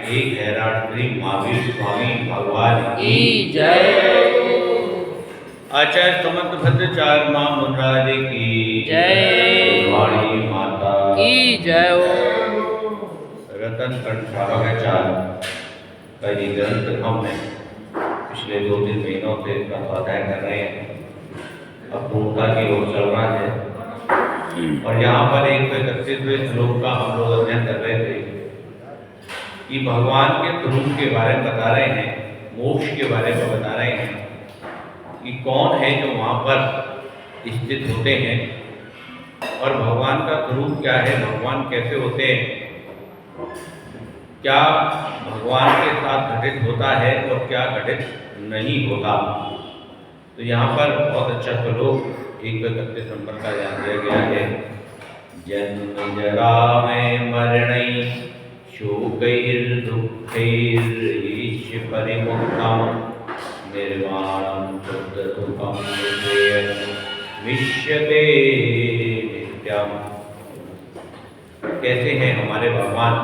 एक है राष्ट्री महावीर स्वामी भगवान की जय। आचार्य समर्थ भद्राचार्य मां मुनराज की जय। वाणी माता की जय हो। रतन कंठाचार्य का ये ग्रंथ हमने पिछले 2-3 महीनों से इसका स्वाध्याय कर रहे हैं। अब पूर्णता की ओर चल रहा है और यहाँ पर एक 31वें श्लोक का हम लोग अध्ययन कर रहे थे कि भगवान के स्वरूप के बारे में बता रहे हैं, मोक्ष के बारे में बता रहे हैं कि कौन है जो वहाँ पर स्थित होते हैं और भगवान का स्वरूप क्या है, भगवान कैसे होते हैं, क्या भगवान के साथ घटित होता है और क्या घटित नहीं होता। तो यहाँ पर बहुत अच्छा श्लोक 131 नंबर का ध्यान दिया गया है। जन्म जरा में मरणै शोकैर्दुःखैर् ईश परिमुक्तम् निर्वाणं शुद्धसुखं विश्यते नित्यम्। कैसे हैं हमारे भगवान,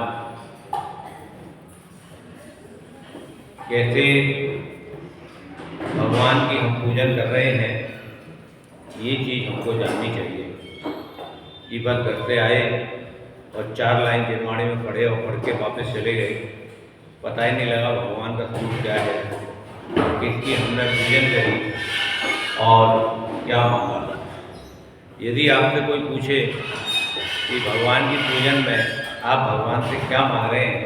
कैसे भगवान की हम पूजन कर रहे हैं, ये चीज़ हमको जाननी चाहिए। ये बात घर से आए और 4 लाइन निर्वाणी में पढ़े और पढ़ के वापस चले गए, पता ही नहीं लगा भगवान का स्वरूप क्या है, किसकी हमने पूजन करी और क्या मांगा। यदि आपसे कोई पूछे कि भगवान की पूजन में आप भगवान से क्या मांग रहे हैं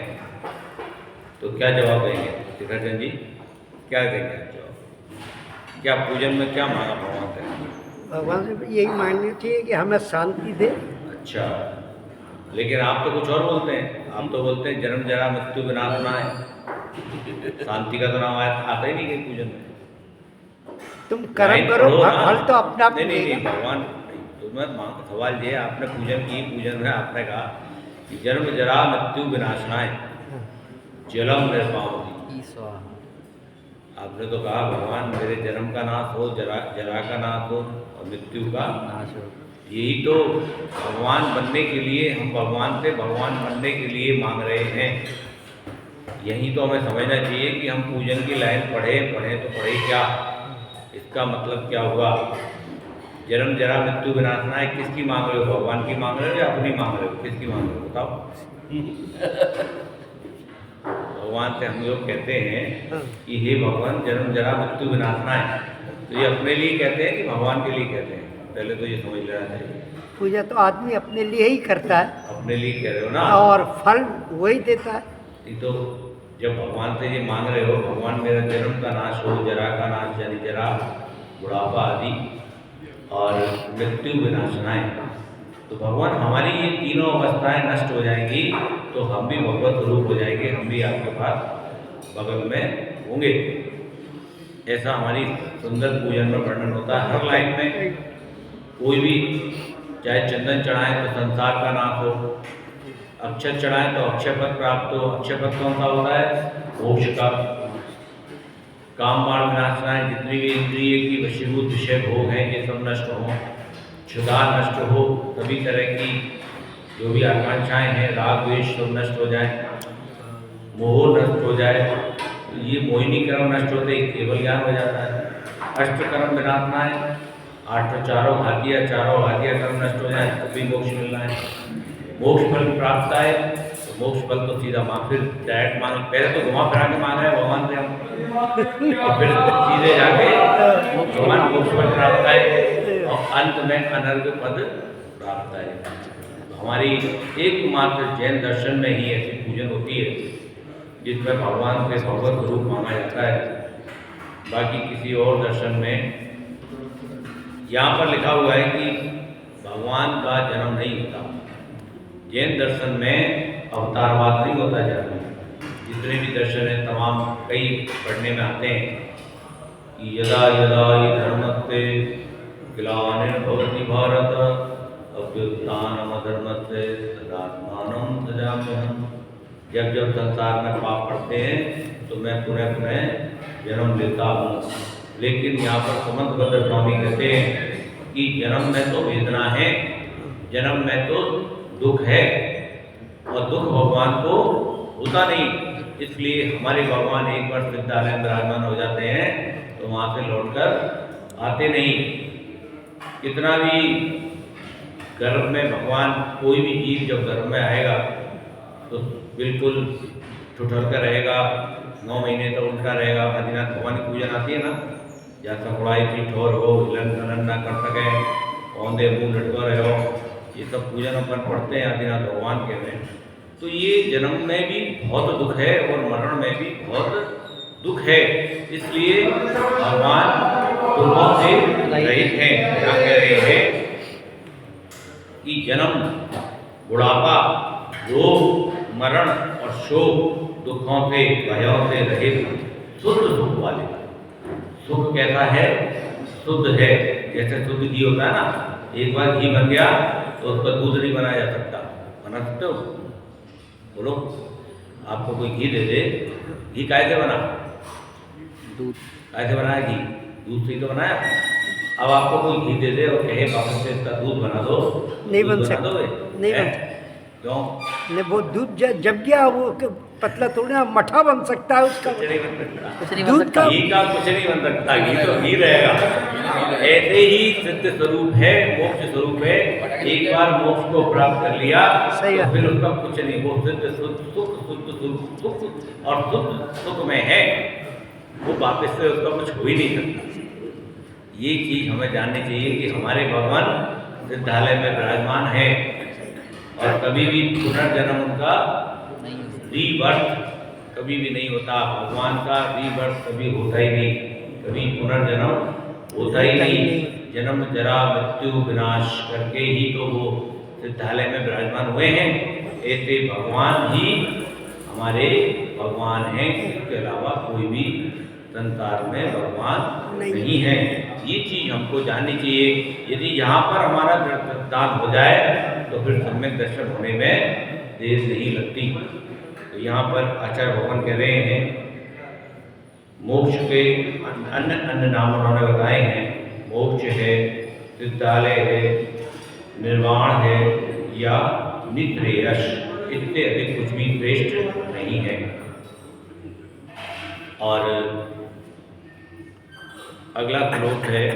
तो क्या जवाब देंगे शिखरचंद जी, क्या देंगे जवाब? क्या पूजन में क्या मांगा भगवान से? भगवान से यही मांगनी चाहिए कि हमें शांति दे। अच्छा, लेकिन आप तो कुछ और बोलते हैं। आप तो बोलते हैं जन्म जरा मृत्यु विनाश ना है। शांति का तो नाम आता ही नहीं है पूजन में। तुम कर्म करो, फल तो अपना नहीं भगवान तुम्हें सवाल ये है, आपने पूजन की, पूजन में आपने कहा कि जन्म जरा मृत्यु विनाशनाय जलम निर्पावती। आपने तो कहा भगवान मेरे जन्म का नाश हो, जरा का नाश हो और मृत्यु का नाश हो। यही तो भगवान बनने के लिए, हम भगवान से भगवान बनने के लिए मांग रहे हैं। यही तो हमें समझना चाहिए कि हम पूजन की लाइन पढ़े तो पढ़े क्या, इसका मतलब क्या हुआ। जन्म जरा मृत्यु विनाशना है, किसकी मांग रहे हो? भगवान की मांग रहे हो या अपनी मांग रहे हो? किसकी मांग रहे हो बताओ। भगवान से हम लोग कहते हैं कि हे भगवान जन्म जरा मृत्यु विनाशना है, तो ये अपने लिए कहते हैं कि भगवान के लिए कहते हैं? पहले तो ये समझ लेना चाहिए। पूजा तो आदमी अपने लिए ही करता है, अपने लिए कह रहे हो ना, और फल वही देता है। तो जब भगवान से ये मांग रहे हो भगवान मेरा जन्म का नाश हो, जरा का नाश यानी जरा बुढ़ापा आदि और मृत्यु विनाशनाएं, तो भगवान हमारी ये तीनों अवस्थाएं नष्ट हो जाएंगी तो हम भी भगवत रूप हो जाएंगे, हम भी आपके पास बगल में होंगे। ऐसा हमारी सुंदर पूजन में वर्णन होता है। हर लाइन में कोई भी चाहे चंदन चढ़ाएं तो संसार का नाश हो, अक्षर चढ़ाएं तो अक्षय पद प्राप्त हो। अक्षय पद कौन सा होता है? मोक्ष का। काम बाण विनाशनाएं, जितनी भी इंद्रिय की वशीभूत विषय भोग हैं ये सब नष्ट हो, क्षुधा नष्ट हो, सभी तरह की जो भी आकांक्षाएं हैं, राग द्वेष सब नष्ट हो जाए, मोह नष्ट हो जाए। ये मोहिनी कर्म नष्ट होते ही केवल ज्ञान हो जाता है। अष्ट कर्म विनाशनाएं, 8 चारों घातियाँ कर्म नष्ट हो जाए तब भी मोक्ष मिलना है। मोक्ष फल प्राप्त है तो मोक्ष फल तो सीधा फिर डायरेक्ट मांग, पहले तो घुमा फिरा के मांग रहे हैं भगवान से हम, और फिर सीधे जाके भगवान मोक्ष फल प्राप्त है और अंत में अनर्घ पद प्राप्त है। हमारी एकमात्र जैन दर्शन में ही ऐसी पूजन होती है जिसमें भगवान से भगवत रूप मांगा जाता है। बाकी किसी और दर्शन में यहाँ पर लिखा हुआ है कि भगवान का जन्म नहीं होता। जैन दर्शन में अवतारवाद नहीं होता जन्म। जितने भी दर्शन हैं तमाम कई पढ़ने में आते हैं कि यदा यदा हि धर्मस्ते ग्लानिर्भवति भारत अभ्युत्थानमधर्मस्य तदात्मानं सृजाम्यहम्। जब जब संसार में पाप पड़ते हैं तो मैं पुनः पुनः जन्म लेता हूँ। लेकिन यहाँ पर समर्थ भद्र स्वामी कहते हैं कि जन्म में तो वेदना है, जन्म में तो दुख है और दुख भगवान को होता नहीं। इसलिए हमारे भगवान एक बार विद्यालय में विराजमान हो जाते हैं तो वहाँ से लौटकर आते नहीं। कितना भी गर्भ में भगवान, कोई भी जीव जब गर्भ में आएगा तो बिल्कुल ठुठर कर रहेगा, 9 महीने तो उल्टा रहेगा। आदिनाथ भगवान की पूजन आती है ना, या सकुड़ाई थी ठोर हो, हिलन खलन ना कर सके, औंधे मुँह लटको रहे हो, ये सब पूजन अपन पढ़ते हैं आदिनाथ भगवान के में। तो ये जन्म में भी बहुत दुख है और मरण में भी बहुत दुख है। इसलिए भगवान दुखों से रहित हैं। क्या कह रहे हैं कि जन्म, बुढ़ापा, रोग, मरण और शोक, दुखों से, भयों से रहित शुद्ध सुख वाले। सुख कैसा है? शुद्ध है। जैसे शुद्ध घी होता है ना, एक बार घी बन गया तो उसका दूध नहीं बनाया जा सकता। बना सकते हो? बोलो, आपको कोई घी दे दे, घी कैसे बना? दूध। कैसे बनाया घी? दूध से ही तो बनाया। अब आपको कोई घी दे दे और कहे वापस से इसका दूध बना दो, नहीं बन बना सकता, दोगे? नहीं बन हैं? सकता। क्यों? नहीं, वो दूध जब गया वो पतला थोड़ी ना, मठा बन सकता है उसका। कुछ नहीं बन सकता। कुछ नहीं बन दूध सकता। का घी का कुछ नहीं बन सकता, घी तो घी रहेगा। ऐसे ही सिद्ध स्वरूप है, मोक्ष स्वरूप है। एक बार मोक्ष को प्राप्त कर लिया सही तो है। फिर उसका कुछ नहीं, वो सिद्ध सुख, शुद्ध सुख और शुद्ध सुख में है, वो वापस से उसका कुछ हो ही नहीं सकता। ये चीज हमें जाननी चाहिए कि हमारे भगवान विद्यालय में विराजमान है और कभी भी पुनर्जन्म उनका रीबर्थ कभी भी नहीं होता। भगवान का रीबर्थ कभी होता ही नहीं, कभी पुनर्जन्म होता ही नहीं। जन्म, जरा, मृत्यु, विनाश करके ही तो वो विद्यालय में विराजमान हुए हैं। ऐसे भगवान ही हमारे भगवान हैं, इसके अलावा कोई भी संसार में भगवान नहीं है। ये चीज हमको जाननी चाहिए। यदि यहाँ पर हमारा दान हो जाए तो फिर सम्यक दर्शन होने में देर नहीं लगती। तो यहाँ पर आचार्य भगवान कह रहे हैं, मोक्ष के अन्य अन्य नाम उन्होंने बताए हैं। मोक्ष है, विद्यालय है, निर्वाण है या नित्रेयश, इससे अधिक कुछ भी श्रेष्ठ नहीं है। और अगला श्लोक है,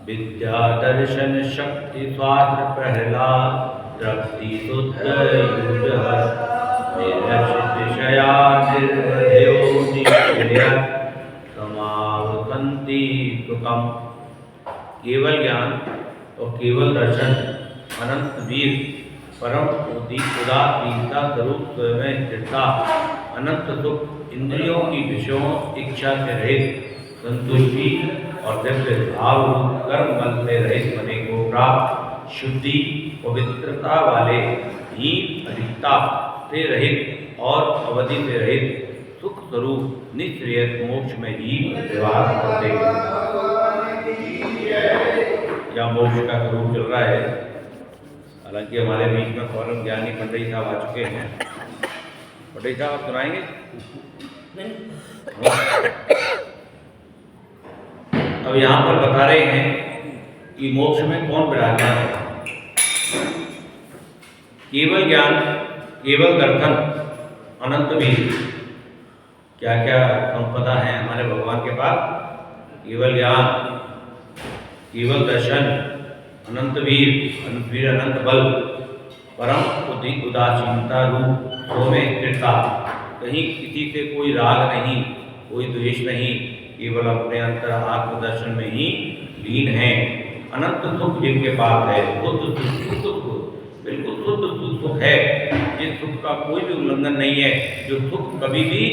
विद्या दर्शन शक्ति स्वास्थ्य प्रहलाद द्रप्ति शुद्ध युज विषया निर्वध्यो निश्चयत् समावसन्ति सुखम्। केवल ज्ञान और केवल दर्शन, अनंत वीर, परम उदासीनता स्वरूप स्वयं स्थिरता, अनंत सुख, इंद्रियों की विषयों इच्छा से रहित संतुष्टि और दिव्य भाव रूप कर्म बल से रहित बने को प्राप्त, शुद्धि पवित्रता वाले ही अधिकता से रहित और अवधि से रहित सुख स्वरूप निश्रेयस मोक्ष में ही विवाह करते हैं। या मोक्ष का स्वरूप चल रहा है। हालांकि हमारे बीच में फौरन ज्ञानी पंडित साहब आ चुके हैं। पंडित साहब आप सुनाएंगे? अब यहाँ पर बता रहे हैं कि मोक्ष में कौन विराजमान है। केवल ज्ञान, केवल दर्शन, अनंत वीर, क्या क्या संपदा है हमारे भगवान के पास। केवल ज्ञान, केवल दर्शन, अनंत वीर, अनंत बल, परम उदासीनता रूप में स्थिरता, कहीं किसी से कोई राग नहीं, कोई द्वेष नहीं, केवल अपने अंतर आत्मदर्शन में ही लीन है। अनंत सुख जिनके पास है, शुद्ध सुख, बिल्कुल शुद्ध सुख है, जिस सुख का कोई भी उल्लंघन नहीं है, जो सुख कभी भी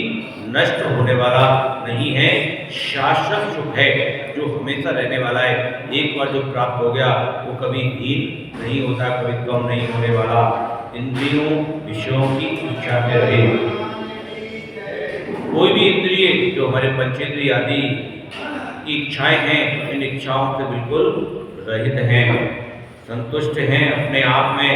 नष्ट होने वाला नहीं है, शाश्वत सुख है, जो हमेशा रहने वाला है। एक बार जो प्राप्त हो गया वो कभी हीन नहीं होता, कभी कम नहीं होने वाला। इंद्रियों विषयों की इच्छा से रहे, कोई भी इंद्रिय जो हमारे पंचेंद्रिय आदि की इच्छाएं हैं, इन इच्छाओं से बिल्कुल रहित हैं, संतुष्ट हैं अपने आप में,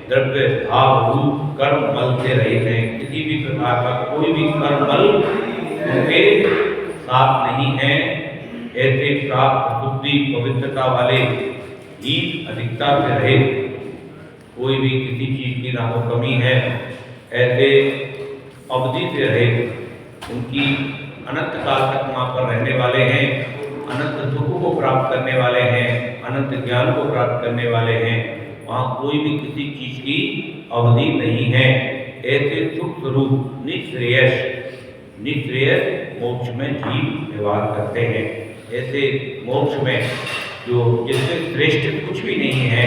द्रव्य भाव रूप कर्म बल से रहित हैं। किसी भी प्रकार का कोई भी कर्म बल उनके साथ नहीं है। ऐसे प्राप्त शुद्धि पवित्रता वाले ही अधिकता से रहित, कोई भी किसी चीज की ना तो कमी है, ऐसे अवधि से रहित, उनकी अनंत काल तक वहाँ पर रहने वाले हैं, अनंत सुख को प्राप्त करने वाले हैं, अनंत ज्ञान को प्राप्त करने वाले हैं। वहाँ कोई भी किसी चीज की अवधि नहीं है। ऐसे सुख स्वरूप निश्रेयस मोक्ष में जीव व्यवहार करते हैं। ऐसे मोक्ष में जो जिससे श्रेष्ठ कुछ भी नहीं है,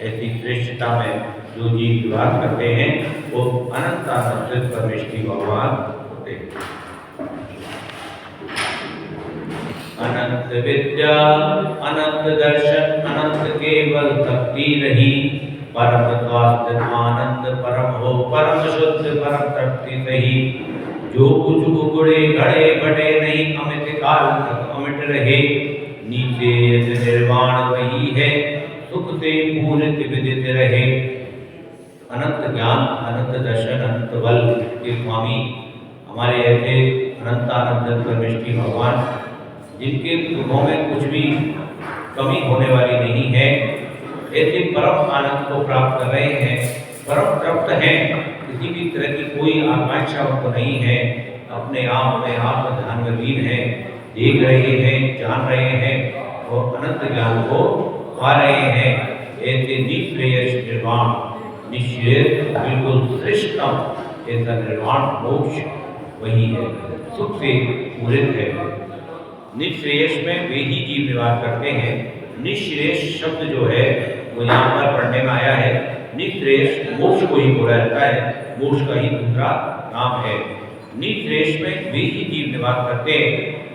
ऐसी श्रेष्ठता में जो जीव व्यवहार करते हैं वो अनंत आनंद परमेश्वरी भगवान होते हैं। अनंत विद्या अनंत दर्शन अनंत केवल भक्ति रही, परम स्वास्थ्य आनंद परम हो परम शुद्ध परम तृप्ति सही। जो कुछ उगड़े घड़े बढ़े नहीं, अमित काल तक अमिट रहे। नीचे निर्वाण वही है, सुख से पूरित विदित रहे। अनंत ज्ञान अनंत दर्शन अनंत बल के स्वामी हमारे ऐसे अनंत आनंद परमेश्वरी भगवान, जिनके सुखों में कुछ भी कमी होने वाली नहीं है, ऐसे परम आनंद को प्राप्त कर रहे हैं, परम तृप्त हैं। किसी भी तरह की कोई आकांक्षा उनको नहीं है। अपने आप में ध्यान में लीन है, देख रहे हैं, जान रहे हैं और अनंत ज्ञान को पा रहे हैं। ऐसे निश्रेयस निर्वाण, निश्रेयस बिल्कुल श्रेष्ठतम ऐसा निर्वाण मोक्ष वही है, सुख से पूरित है। निश्रेयस में वे ही जीव निवास करते हैं। निश्रेयस शब्द जो है वो यहाँ पर पढ़ने में आया है। निश्रेयस मोक्ष को ही बोला जाता है, मोक्ष का ही दूसरा नाम है। निश्रेयस में वे ही जीव निवास करते हैं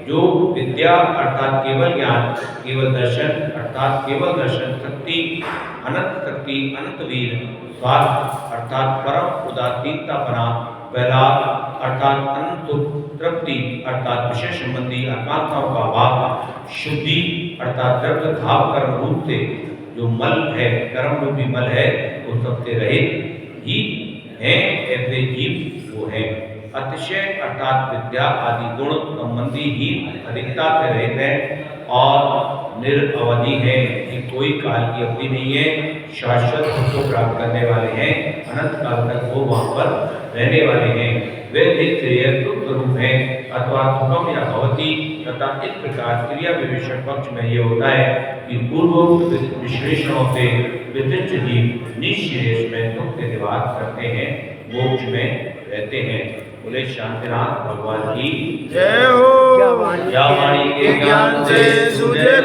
जो विद्या अर्थात केवल ज्ञान, केवल दर्शन अर्थात केवल दर्शन, शक्ति अनंत वीर, स्वार्थ अर्थात परम उदासीनतापना, वैराग अर्थात अनंत तृप्ति अर्थात विषय संबंधी आकांक्षाओं का अभाव, शुद्धि अर्थात द्रव्य भाव कर्म रूप से जो मल है, कर्म रूपी मल है, वो सबसे रहित ही है। ऐसे जीव वो है। अतिशय अर्थात विद्या आदि गुण संबंधी ही अधिकता से रहित है और निरअवधि है, कि कोई काल की अवधि नहीं है, शाश्वत सुख को प्राप्त करने वाले हैं, अनंत काल तक वो वहाँ पर रहने वाले हैं। वे निश्रेय सुख स्वरूप है अथवा सुखम या भवती तथा इस प्रकार क्रिया विवेचन पक्ष में ये होता है कि पूर्व विश्लेषणों से विशिष्ट जीव निश्रेयस में सुख से निवास करते हैं, मोक्ष में रहते हैं। बोले शांतिनाथ भगवान की जय हो। क्या वाणी के ज्ञान से सूझे